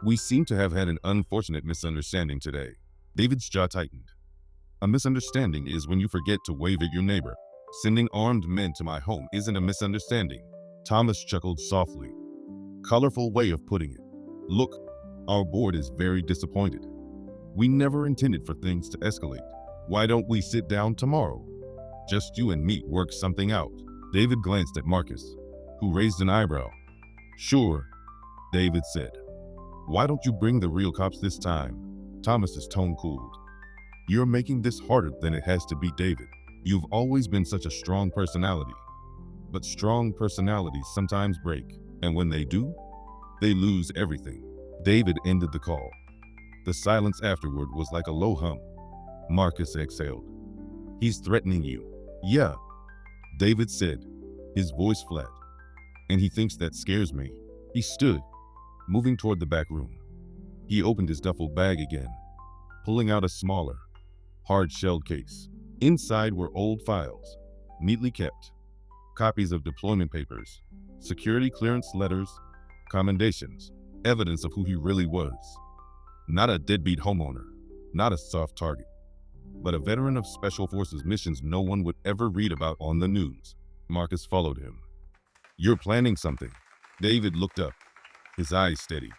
We seem to have had an unfortunate misunderstanding today. David's jaw tightened. A misunderstanding is when you forget to wave at your neighbor. Sending armed men to my home isn't a misunderstanding. Thomas chuckled softly. Colorful way of putting it. Look, our board is very disappointed. We never intended for things to escalate. Why don't we sit down tomorrow? Just you and me work something out. David glanced at Marcus, who raised an eyebrow. Sure, David said. Why don't you bring the real cops this time? Thomas's tone cooled. You're making this harder than it has to be, David. You've always been such a strong personality. But strong personalities sometimes break, and when they do, they lose everything. David ended the call. The silence afterward was like a low hum. Marcus exhaled. He's threatening you. Yeah, David said, his voice flat. And he thinks that scares me. He stood, moving toward the back room. He opened his duffel bag again, pulling out a smaller, hard-shelled case. Inside were old files, neatly kept, copies of deployment papers, security clearance letters, commendations, evidence of who he really was. Not a deadbeat homeowner, not a soft target, but a veteran of Special Forces missions no one would ever read about on the news. Marcus followed him. You're planning something. David looked up, his eyes steady.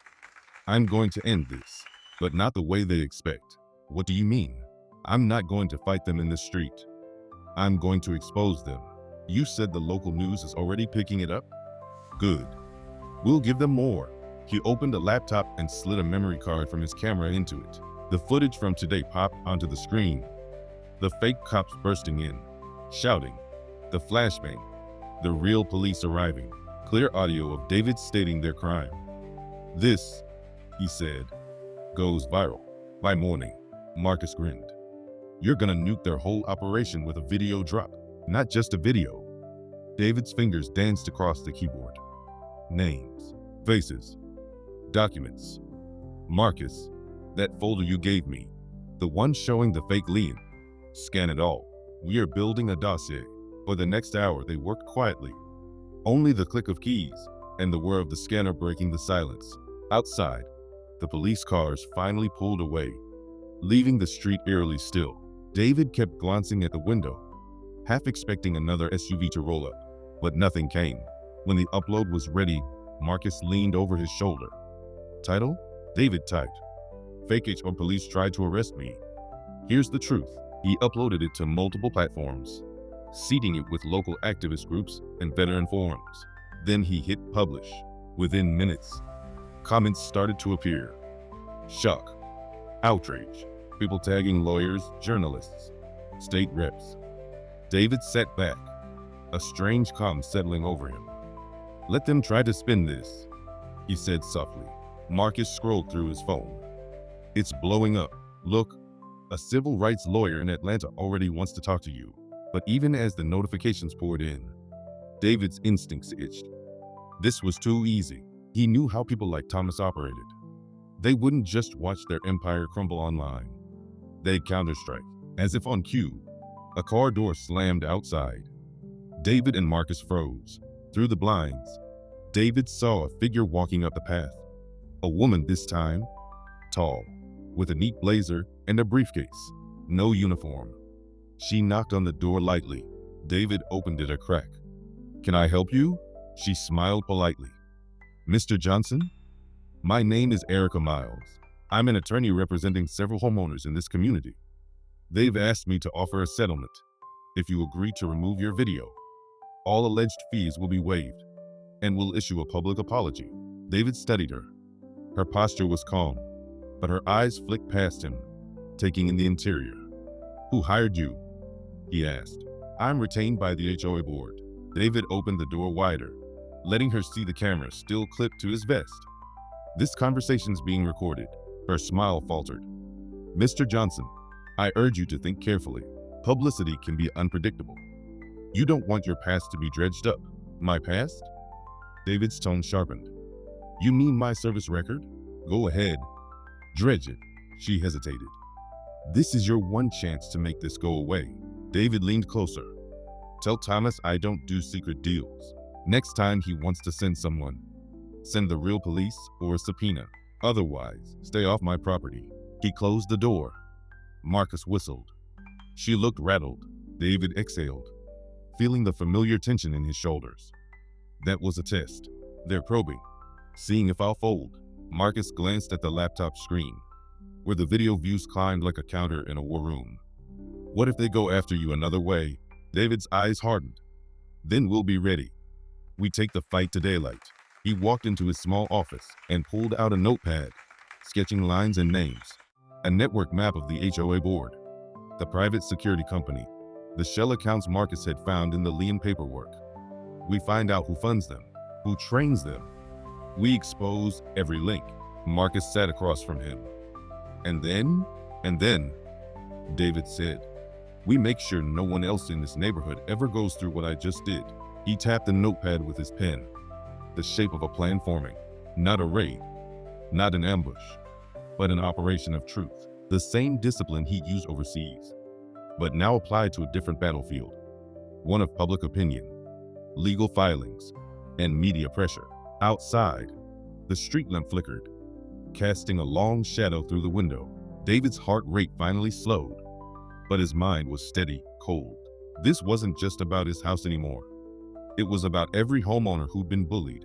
I'm going to end this, but not the way they expect. What do you mean? I'm not going to fight them in the street. I'm going to expose them. You said the local news is already picking it up? Good. We'll give them more. He opened a laptop and slid a memory card from his camera into it. The footage from today popped onto the screen. The fake cops bursting in, shouting. The flashbang. The real police arriving. Clear audio of David stating their crime. This, he said, goes viral. By morning, Marcus grinned. You're gonna nuke their whole operation with a video drop. Not just a video. David's fingers danced across the keyboard. Names, faces, documents. Marcus, that folder you gave me, the one showing the fake Leon. Scan it all. We are building a dossier. For the next hour, they worked quietly. Only the click of keys and the whir of the scanner breaking the silence. Outside, the police cars finally pulled away, leaving the street eerily still. David kept glancing at the window, half expecting another SUV to roll up, but nothing came. When the upload was ready, Marcus leaned over his shoulder. Title? David typed. Fake HOA police tried to arrest me. Here's the truth. He uploaded it to multiple platforms, seeding it with local activist groups and veteran forums. Then he hit publish. Within minutes, comments started to appear. Shock, outrage, people tagging lawyers, journalists, state reps. David sat back, a strange calm settling over him. Let them try to spin this, he said softly. Marcus scrolled through his phone. It's blowing up. Look, a civil rights lawyer in Atlanta already wants to talk to you. But even as the notifications poured in, David's instincts itched. This was too easy. He knew how people like Thomas operated. They wouldn't just watch their empire crumble online. They'd counterstrike. As if on cue, a car door slammed outside. David and Marcus froze. Through the blinds, David saw a figure walking up the path. A woman this time, tall, with a neat blazer and a briefcase. No uniform. She knocked on the door lightly. David opened it a crack. Can I help you? She smiled politely. Mr. Johnson? My name is Erica Miles. I'm an attorney representing several homeowners in this community. They've asked me to offer a settlement. If you agree to remove your video, all alleged fees will be waived, and we'll issue a public apology. David studied her. Her posture was calm, but her eyes flicked past him, taking in the interior. Who hired you? He asked. I'm retained by the HOA board. David opened the door wider, letting her see the camera still clipped to his vest. This conversation's being recorded. Her smile faltered. Mr. Johnson, I urge you to think carefully. Publicity can be unpredictable. You don't want your past to be dredged up. My past? David's tone sharpened. You mean my service record? Go ahead. Dredge it. She hesitated. This is your one chance to make this go away. David leaned closer. Tell Thomas I don't do secret deals. Next time he wants to send someone, send the real police or a subpoena. Otherwise, stay off my property. He closed the door. Marcus whistled. She looked rattled. David exhaled, feeling the familiar tension in his shoulders. That was a test. They're probing, seeing if I'll fold. Marcus glanced at the laptop screen, where the video views climbed like a counter in a war room. What if they go after you another way? David's eyes hardened. Then we'll be ready. We take the fight to daylight. He walked into his small office and pulled out a notepad, sketching lines and names, a network map of the HOA board, the private security company, the shell accounts Marcus had found in the lien paperwork. We find out who funds them, who trains them. We expose every link. Marcus sat across from him. And then, David said, we make sure no one else in this neighborhood ever goes through what I just did. He tapped the notepad with his pen, the shape of a plan forming, not a raid, not an ambush, but an operation of truth. The same discipline he used overseas, but now applied to a different battlefield, one of public opinion, legal filings, and media pressure. Outside, the street lamp flickered, casting a long shadow through the window. David's heart rate finally slowed, but his mind was steady, cold. This wasn't just about his house anymore. It was about every homeowner who'd been bullied,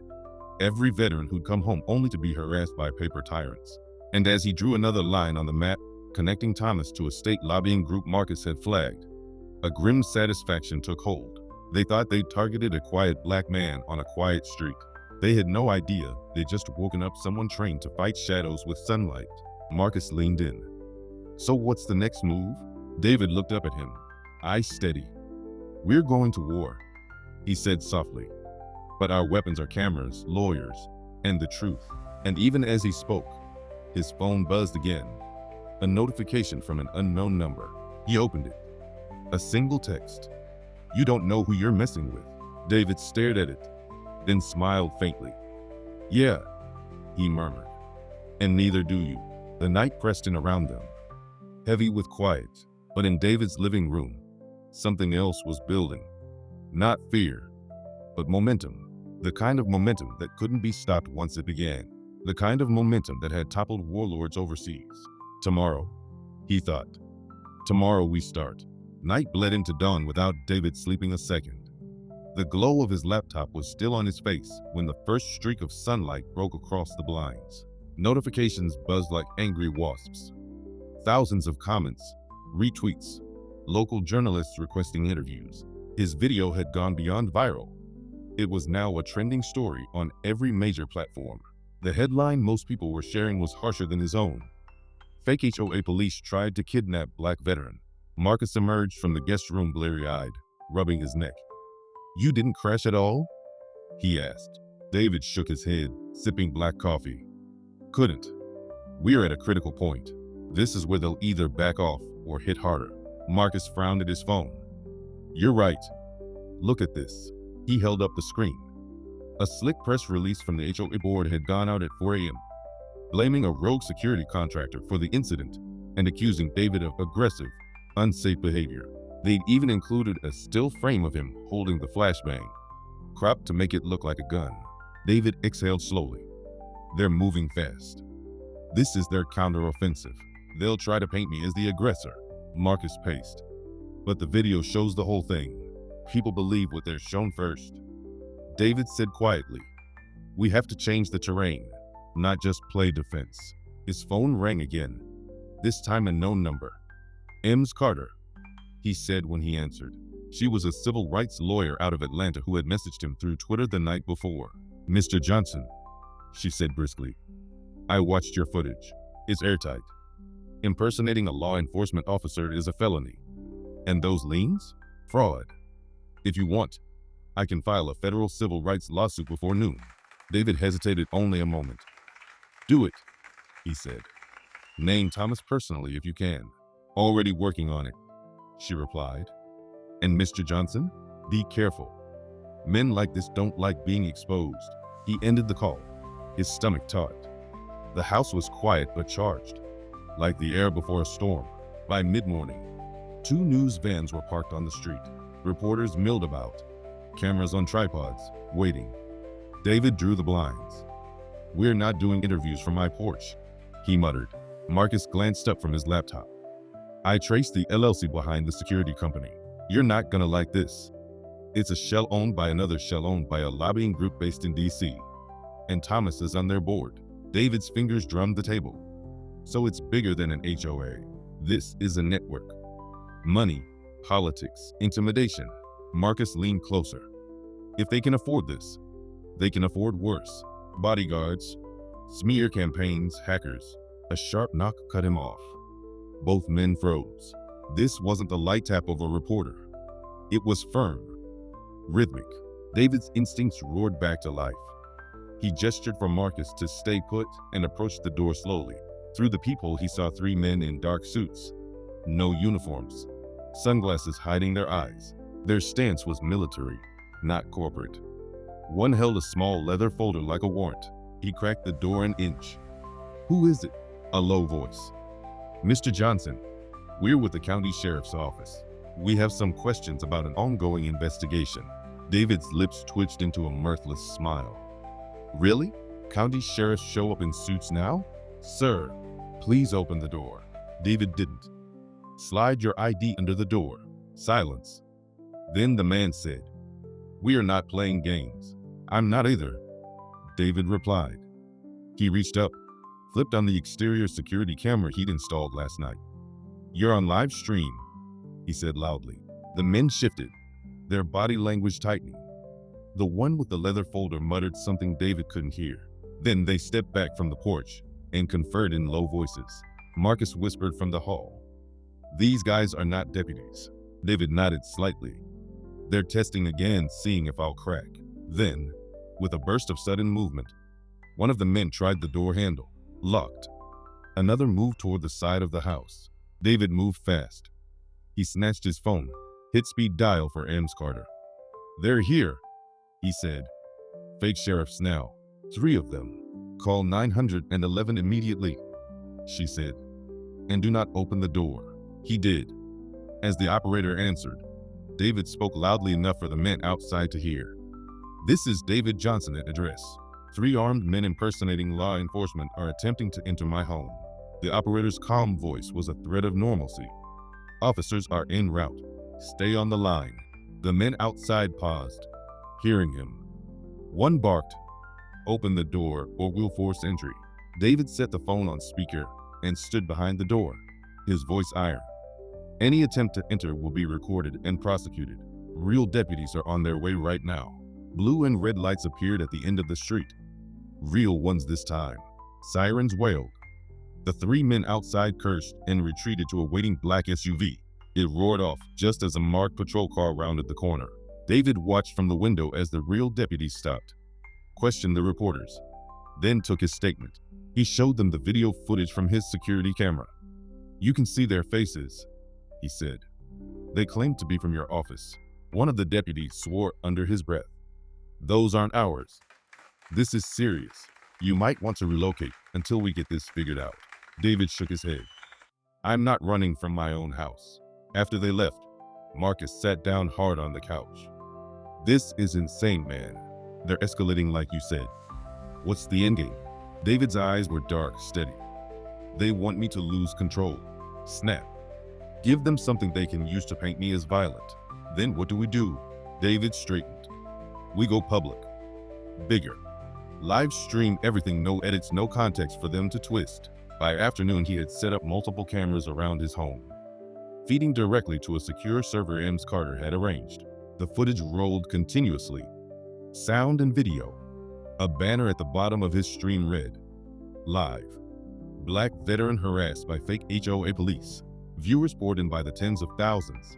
every veteran who'd come home only to be harassed by paper tyrants. And as he drew another line on the map, connecting Thomas to a state lobbying group Marcus had flagged, a grim satisfaction took hold. They thought they'd targeted a quiet black man on a quiet street. They had no idea they'd just woken up someone trained to fight shadows with sunlight. Marcus leaned in. So what's the next move? David looked up at him, eyes steady. We're going to war, he said softly. But our weapons are cameras, lawyers, and the truth. And even as he spoke, his phone buzzed again. A notification from an unknown number. He opened it. A single text. You don't know who you're messing with. David stared at it, then smiled faintly. Yeah, he murmured. And neither do you. The night pressed in around them, heavy with quiet. But in David's living room, something else was building. Not fear, but momentum. The kind of momentum that couldn't be stopped once it began. The kind of momentum that had toppled warlords overseas. Tomorrow, he thought. Tomorrow we start. Night bled into dawn without David sleeping a second. The glow of his laptop was still on his face when the first streak of sunlight broke across the blinds. Notifications buzzed like angry wasps. Thousands of comments, retweets, local journalists requesting interviews. His video had gone beyond viral. It was now a trending story on every major platform. The headline most people were sharing was harsher than his own. Fake HOA police tried to kidnap black veteran. Marcus emerged from the guest room bleary-eyed, rubbing his neck. You didn't crash at all? He asked. David shook his head, sipping black coffee. Couldn't. We're at a critical point. This is where they'll either back off or hit harder. Marcus frowned at his phone. You're right. Look at this. He held up the screen. A slick press release from the HOA board had gone out at 4 a.m., blaming a rogue security contractor for the incident and accusing David of aggressive, unsafe behavior. They'd even included a still frame of him holding the flashbang, cropped to make it look like a gun. David exhaled slowly. They're moving fast. This is their counteroffensive. They'll try to paint me as the aggressor. Marcus paced. But the video shows the whole thing. People believe what they're shown first. David said quietly, we have to change the terrain, not just play defense. His phone rang again, this time a known number. Ms. Carter, he said when he answered. She was a civil rights lawyer out of Atlanta who had messaged him through Twitter the night before. Mr. Johnson, she said briskly, I watched your footage. It's airtight. Impersonating a law enforcement officer is a felony. And those liens? Fraud. If you want, I can file a federal civil rights lawsuit before noon. David hesitated only a moment. Do it, he said. Name Thomas personally if you can. Already working on it, she replied. And Mr. Johnson, be careful. Men like this don't like being exposed. He ended the call, his stomach taut. The house was quiet but charged, like the air before a storm. By mid-morning, 2 news vans were parked on the street. Reporters milled about, cameras on tripods, waiting. David drew the blinds. We're not doing interviews from my porch, he muttered. Marcus glanced up from his laptop. I traced the LLC behind the security company. You're not gonna like this. It's a shell owned by another shell owned by a lobbying group based in DC. And Thomas is on their board. David's fingers drummed the table. So it's bigger than an HOA. This is a network. Money, politics, intimidation. Marcus leaned closer. If they can afford this, they can afford worse. Bodyguards, smear campaigns, hackers. A sharp knock cut him off. Both men froze. This wasn't the light tap of a reporter. It was firm, rhythmic. David's instincts roared back to life. He gestured for Marcus to stay put and approached the door slowly. Through the peephole, he saw three men in dark suits. No uniforms. Sunglasses hiding their eyes. Their stance was military, not corporate. One held a small leather folder like a warrant. He cracked the door an inch. "Who is it?" A low voice. "Mr. Johnson, we're with the county sheriff's office. We have some questions about an ongoing investigation." David's lips twitched into a mirthless smile. "Really? County sheriffs show up in suits now?" "Sir, please open the door." David didn't. "Slide your ID under the door." Silence. Then the man said, "We are not playing games." "I'm not either," David replied. He reached up, flipped on the exterior security camera he'd installed last night. "You're on live stream," he said loudly. The men shifted, their body language tightening. The one with the leather folder muttered something David couldn't hear. Then they stepped back from the porch and conferred in low voices. Marcus whispered from the hall, "These guys are not deputies." David nodded slightly. "They're testing again, seeing if I'll crack." Then, with a burst of sudden movement, one of the men tried the door handle. Locked. Another moved toward the side of the house. David moved fast. He snatched his phone, hit speed dial for Ames Carter. "They're here," he said. "Fake sheriffs now. 3 of them. Call 911 immediately," she said. "And do not open the door." He did. As the operator answered, David spoke loudly enough for the men outside to hear. "This is David Johnson at address. 3 armed men impersonating law enforcement are attempting to enter my home." The operator's calm voice was a thread of normalcy. "Officers are en route. Stay on the line." The men outside paused, hearing him. One barked, "Open the door or we'll force entry." David set the phone on speaker and stood behind the door, his voice iron. "Any attempt to enter will be recorded and prosecuted. Real deputies are on their way right now." Blue and red lights appeared at the end of the street. Real ones this time. Sirens wailed. The 3 men outside cursed and retreated to a waiting black SUV. It roared off just as a marked patrol car rounded the corner. David watched from the window as the real deputies stopped, questioned the reporters, then took his statement. He showed them the video footage from his security camera. "You can see their faces," he said. "They claim to be from your office." One of the deputies swore under his breath. "Those aren't ours. This is serious. You might want to relocate until we get this figured out." David shook his head. "I'm not running from my own house." After they left, Marcus sat down hard on the couch. "This is insane, man. They're escalating like you said. What's the endgame?" David's eyes were dark, steady. "They want me to lose control. Snap. Give them something they can use to paint me as violent. Then what do we do?" David straightened. "We go public. Bigger. Live stream everything, no edits, no context for them to twist." By afternoon, he had set up multiple cameras around his home, feeding directly to a secure server Ames Carter had arranged. The footage rolled continuously. Sound and video. A banner at the bottom of his stream read, "Live. Black veteran harassed by fake HOA police." Viewers poured in by the tens of thousands,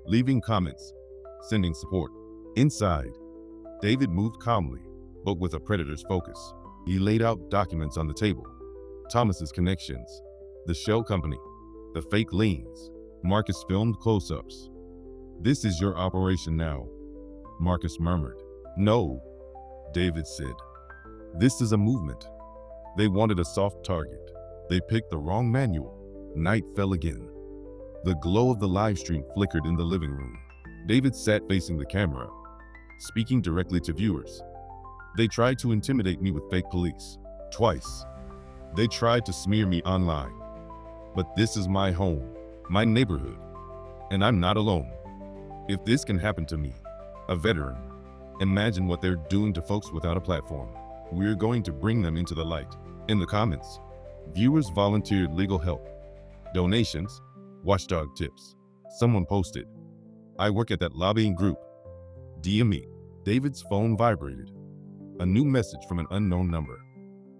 leaving comments, sending support. Inside, David moved calmly, but with a predator's focus. He laid out documents on the table. Thomas's connections, the shell company, the fake liens. Marcus filmed close-ups. "This is your operation now," Marcus murmured. "No," David said. "This is a movement. They wanted a soft target. They picked the wrong manual." Night fell again. The glow of the live stream flickered in the living room. David sat facing the camera, speaking directly to viewers. "They tried to intimidate me with fake police. Twice. They tried to smear me online. But this is my home, my neighborhood, and I'm not alone. If this can happen to me, a veteran, imagine what they're doing to folks without a platform. We're going to bring them into the light." In the comments, viewers volunteered legal help, donations, watchdog tips. Someone posted, "I work at that lobbying group. DM me." David's phone vibrated. A new message from an unknown number.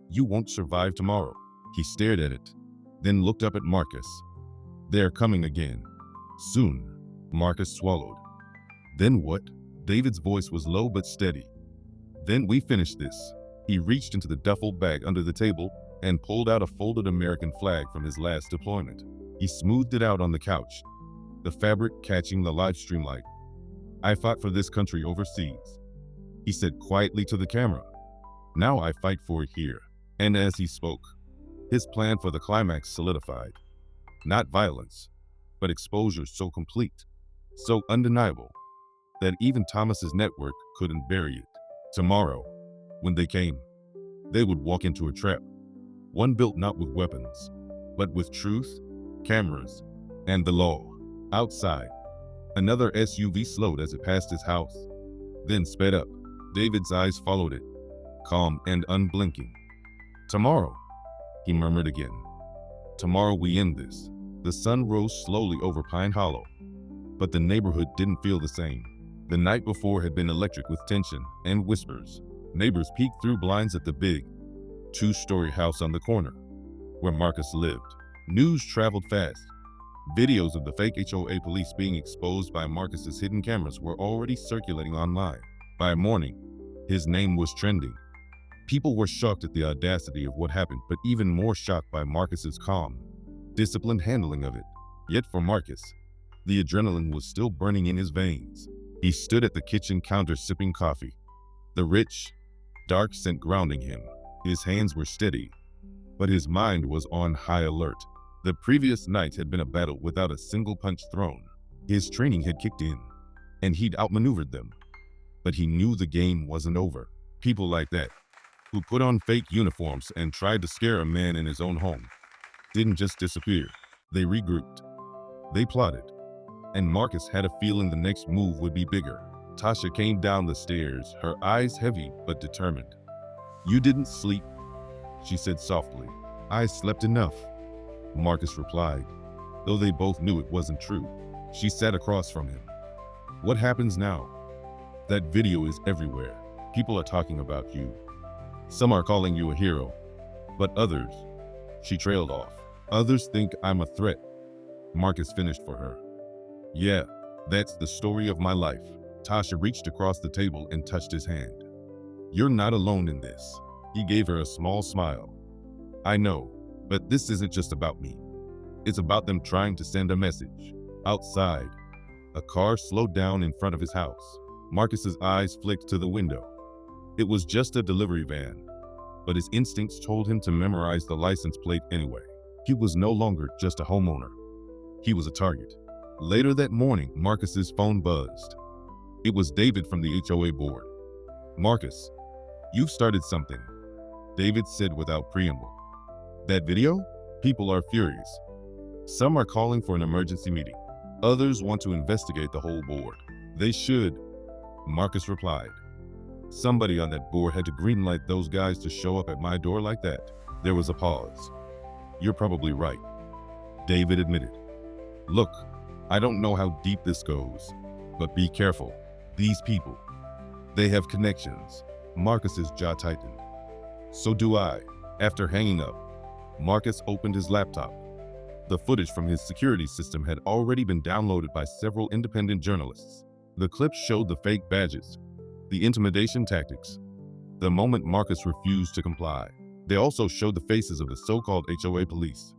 You won't survive tomorrow. He stared at it, then looked up at Marcus. They're coming again. Soon. Marcus swallowed. Then what? David's voice was low but steady. Then we finish this. He reached into the duffel bag under the table and pulled out a folded American flag from his last deployment. He smoothed it out on the couch, the fabric catching the live stream light. I fought for this country overseas, he said quietly to the camera. Now I fight for it here. And as he spoke, his plan for the climax solidified. Not violence, but exposure so complete, so undeniable, that even Thomas's network couldn't bury it. Tomorrow, when they came, they would walk into a trap, one built not with weapons, but with truth, cameras, and the law. Outside, another SUV slowed as it passed his house, then sped up. David's eyes followed it, calm and unblinking. Tomorrow, he murmured again. Tomorrow we end this. The sun rose slowly over Pine Hollow, but the neighborhood didn't feel the same. The night before had been electric with tension and whispers. Neighbors peeked through blinds at the big, two-story house on the corner, where Marcus lived. News traveled fast. Videos of the fake HOA police being exposed by Marcus's hidden cameras were already circulating online. By morning, his name was trending. People were shocked at the audacity of what happened, but even more shocked by Marcus's calm, disciplined handling of it. Yet for Marcus, the adrenaline was still burning in his veins. He stood at the kitchen counter sipping coffee, the rich, dark scent grounding him. His hands were steady, but his mind was on high alert. The previous night had been a battle without a single punch thrown. His training had kicked in, and he'd outmaneuvered them. But he knew the game wasn't over. People like that, who put on fake uniforms and tried to scare a man in his own home, didn't just disappear. They regrouped. They plotted. And Marcus had a feeling the next move would be bigger. Tasha came down the stairs, her eyes heavy but determined. You didn't sleep, she said softly. I slept enough, Marcus replied, though they both knew it wasn't true. She sat across from him. What happens now? That video is everywhere. People are talking about you. Some are calling you a hero, but others, she trailed off. Others think I'm a threat. Marcus finished for her. Yeah, that's the story of my life. Tasha reached across the table and touched his hand. You're not alone in this. He gave her a small smile. I know, but this isn't just about me. It's about them trying to send a message. Outside, a car slowed down in front of his house. Marcus's eyes flicked to the window. It was just a delivery van, but his instincts told him to memorize the license plate anyway. He was no longer just a homeowner. He was a target. Later that morning, Marcus's phone buzzed. It was David from the HOA board. Marcus, you've started something, David said without preamble. That video? People are furious. Some are calling for an emergency meeting. Others want to investigate the whole board. They should, Marcus replied. Somebody on that board had to greenlight those guys to show up at my door like that. There was a pause. You're probably right, David admitted. Look, I don't know how deep this goes, but be careful. These people, they have connections. Marcus's jaw tightened. So do I. After hanging up, Marcus opened his laptop. The footage from his security system had already been downloaded by several independent journalists. The clips showed the fake badges, the intimidation tactics, the moment Marcus refused to comply. They also showed the faces of the so-called HOA police,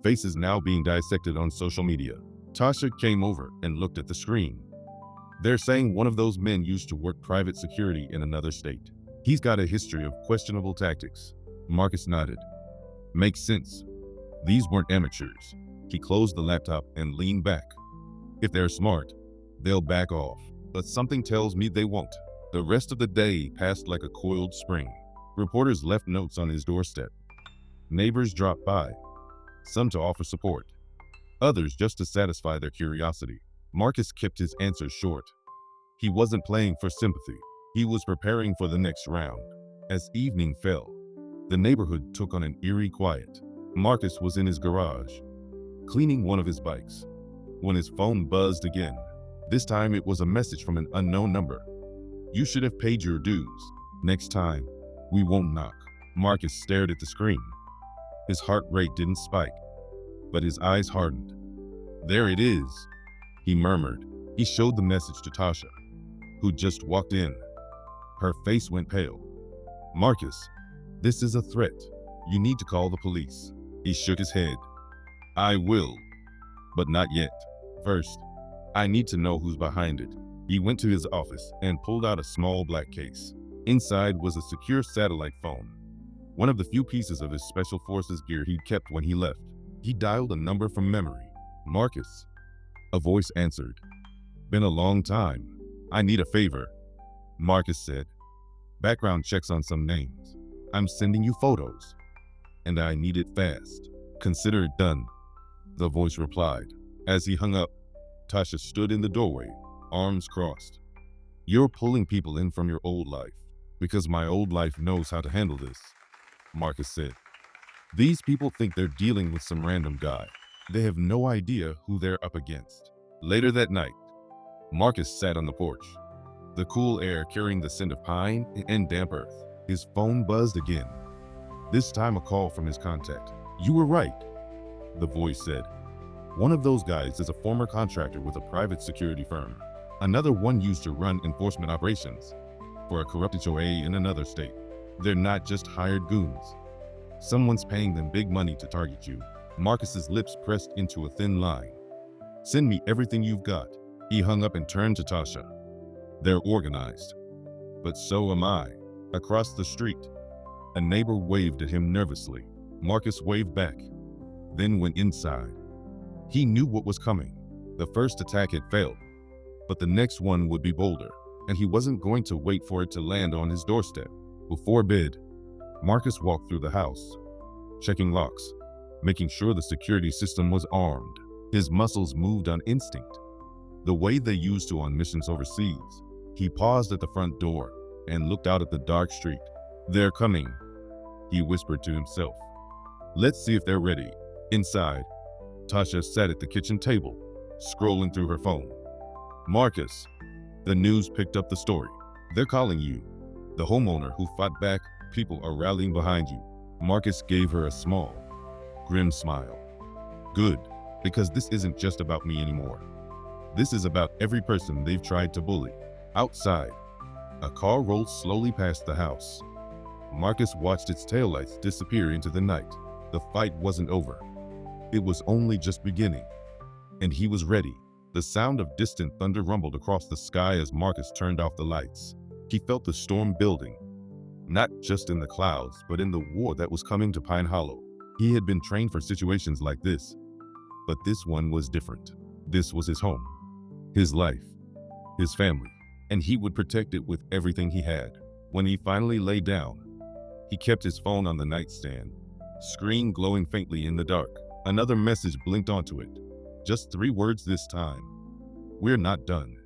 faces now being dissected on social media. Tasha came over and looked at the screen. They're saying one of those men used to work private security in another state. He's got a history of questionable tactics. Marcus nodded. Makes sense. These weren't amateurs. He closed the laptop and leaned back. If they're smart, they'll back off. But something tells me they won't. The rest of the day passed like a coiled spring. Reporters left notes on his doorstep. Neighbors dropped by, some to offer support, others just to satisfy their curiosity. Marcus kept his answers short. He wasn't playing for sympathy. He was preparing for the next round. As evening fell, the neighborhood took on an eerie quiet. Marcus was in his garage, cleaning one of his bikes, when his phone buzzed again. This time it was a message from an unknown number. You should have paid your dues. Next time, we won't knock. Marcus stared at the screen. His heart rate didn't spike, but his eyes hardened. There it is, he murmured. He showed the message to Tasha, who just walked in. Her face went pale. Marcus, this is a threat. You need to call the police. He shook his head. I will, but not yet. First, I need to know who's behind it. He went to his office and pulled out a small black case. Inside was a secure satellite phone, one of the few pieces of his special forces gear he'd kept when he left. He dialed a number from memory. Marcus. A voice answered. Been a long time. I need a favor, Marcus said. Background checks on some names. I'm sending you photos, and I need it fast. Consider it done, the voice replied. As he hung up, Tasha stood in the doorway, arms crossed. You're pulling people in from your old life, because my old life knows how to handle this, Marcus said. These people think they're dealing with some random guy. They have no idea who they're up against. Later that night, Marcus sat on the porch, the cool air carrying the scent of pine and damp earth. His phone buzzed again, this time a call from his contact. You were right, the voice said. One of those guys is a former contractor with a private security firm. Another one used to run enforcement operations for a corrupt HOA in another state. They're not just hired goons. Someone's paying them big money to target you. Marcus's lips pressed into a thin line. Send me everything you've got. He hung up and turned to Tasha. They're organized, but so am I. Across the street, a neighbor waved at him nervously. Marcus waved back, then went inside. He knew what was coming. The first attack had failed, but the next one would be bolder, and he wasn't going to wait for it to land on his doorstep. Before bed, Marcus walked through the house, checking locks, making sure the security system was armed. His muscles moved on instinct, the way they used to on missions overseas. He paused at the front door and looked out at the dark street. They're coming, he whispered to himself. Let's see if they're ready. Inside, Tasha sat at the kitchen table, scrolling through her phone. Marcus, the news picked up the story. They're calling you. The homeowner who fought back, people are rallying behind you. Marcus gave her a small, grim smile. Good, because this isn't just about me anymore. This is about every person they've tried to bully. Outside, a car rolled slowly past the house. Marcus watched its taillights disappear into the night. The fight wasn't over. It was only just beginning, and he was ready. The sound of distant thunder rumbled across the sky as Marcus turned off the lights. He felt the storm building, not just in the clouds, but in the war that was coming to Pine Hollow. He had been trained for situations like this, but this one was different. This was his home, his life, his family, and he would protect it with everything he had. When he finally lay down, he kept his phone on the nightstand, screen glowing faintly in the dark. Another message blinked onto it. Just 3 words this time. We're not done.